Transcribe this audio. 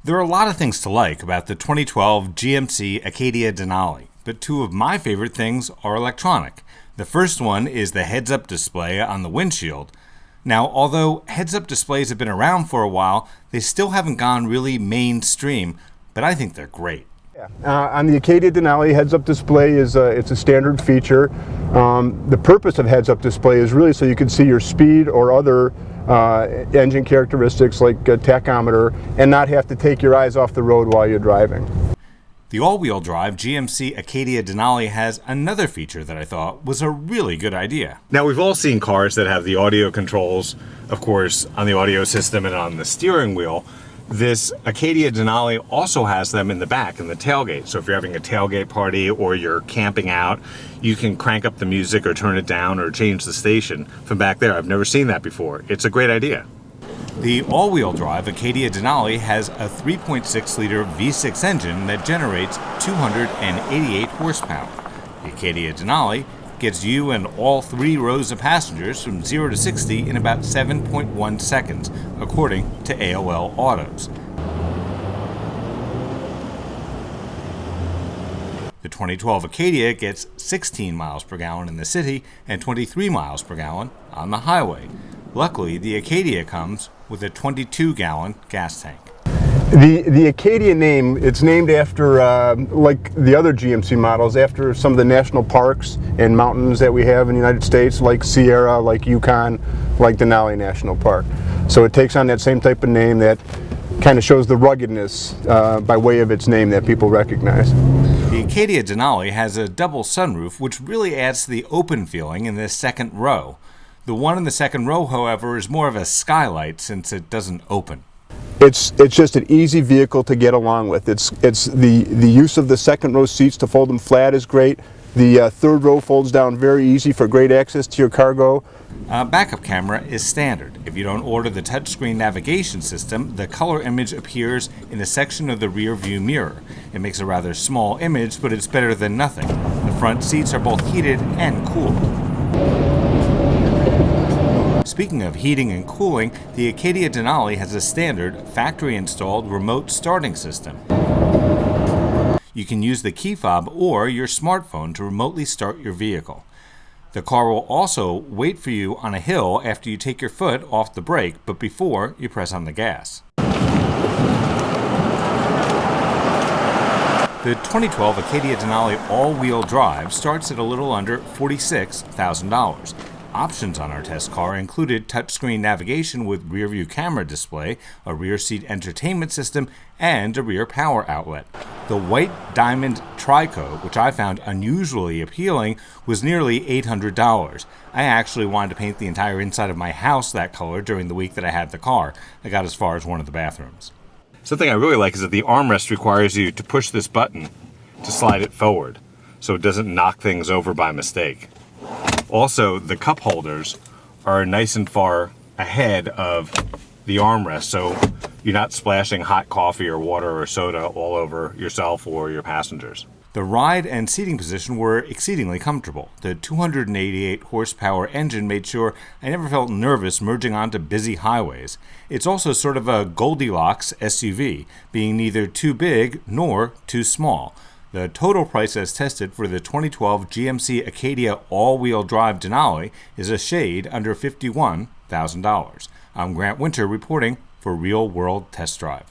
There are a lot of things to like about the 2012 GMC Acadia Denali, but two of my favorite things are electronic. The first one is the heads-up display on the windshield. Now, although heads-up displays have been around for a while, they still haven't gone really mainstream, but I think they're great. On the Acadia Denali, heads-up display is it's a standard feature. The purpose of heads-up display is really so you can see your speed or other engine characteristics like a tachometer and not have to take your eyes off the road while you're driving. The all-wheel drive GMC Acadia Denali has another feature that I thought was a really good idea. Now, we've all seen cars that have the audio controls, of course, on the audio system and on the steering wheel. This Acadia Denali also has them in the back, in the tailgate. So if you're having a tailgate party or you're camping out, you can crank up the music or turn it down or change the station from back there. I've never seen that before. It's a great idea. The all-wheel drive Acadia Denali has a 3.6-liter V6 engine that generates 288 horsepower. The Acadia Denali gets you and all three rows of passengers from 0 to 60 in about 7.1 seconds, according to AOL Autos. The 2012 Acadia gets 16 miles per gallon in the city and 23 miles per gallon on the highway. Luckily, the Acadia comes with a 22-gallon gas tank. The Acadia name, it's named after, like the other GMC models, after some of the national parks and mountains that we have in the United States, like Sierra, like Yukon, like Denali National Park. So it takes on that same type of name that kind of shows the ruggedness by way of its name that people recognize. The Acadia Denali has a double sunroof, which really adds to the open feeling in the second row. The one in the second row, however, is more of a skylight since it doesn't open. It's just an easy vehicle to get along with. It's the use of the second row seats to fold them flat is great. The third row folds down very easy for great access to your cargo. Backup camera is standard. If you don't order the touchscreen navigation system, the color image appears in a section of the rear view mirror. It makes a rather small image, but it's better than nothing. The front seats are both heated and cooled. Speaking of heating and cooling, the Acadia Denali has a standard factory-installed remote starting system. You can use the key fob or your smartphone to remotely start your vehicle. The car will also wait for you on a hill after you take your foot off the brake, but before you press on the gas. The 2012 Acadia Denali all-wheel drive starts at a little under $46,000. Options on our test car included touchscreen navigation with rear-view camera display, a rear seat entertainment system, and a rear power outlet. The white diamond tricoat, which I found unusually appealing, was nearly $800. I actually wanted to paint the entire inside of my house that color during the week that I had the car. I got as far as one of the bathrooms. Something I really like is that the armrest requires you to push this button to slide it forward, so it doesn't knock things over by mistake. Also, the cup holders are nice and far ahead of the armrest, so you're not splashing hot coffee or water or soda all over yourself or your passengers. The ride and seating position were exceedingly comfortable. The 288 horsepower engine made sure I never felt nervous merging onto busy highways. It's also sort of a Goldilocks SUV, being neither too big nor too small. The total price as tested for the 2012 GMC Acadia all-wheel drive Denali is a shade under $51,000. I'm Grant Winter reporting for Real World Test Drive.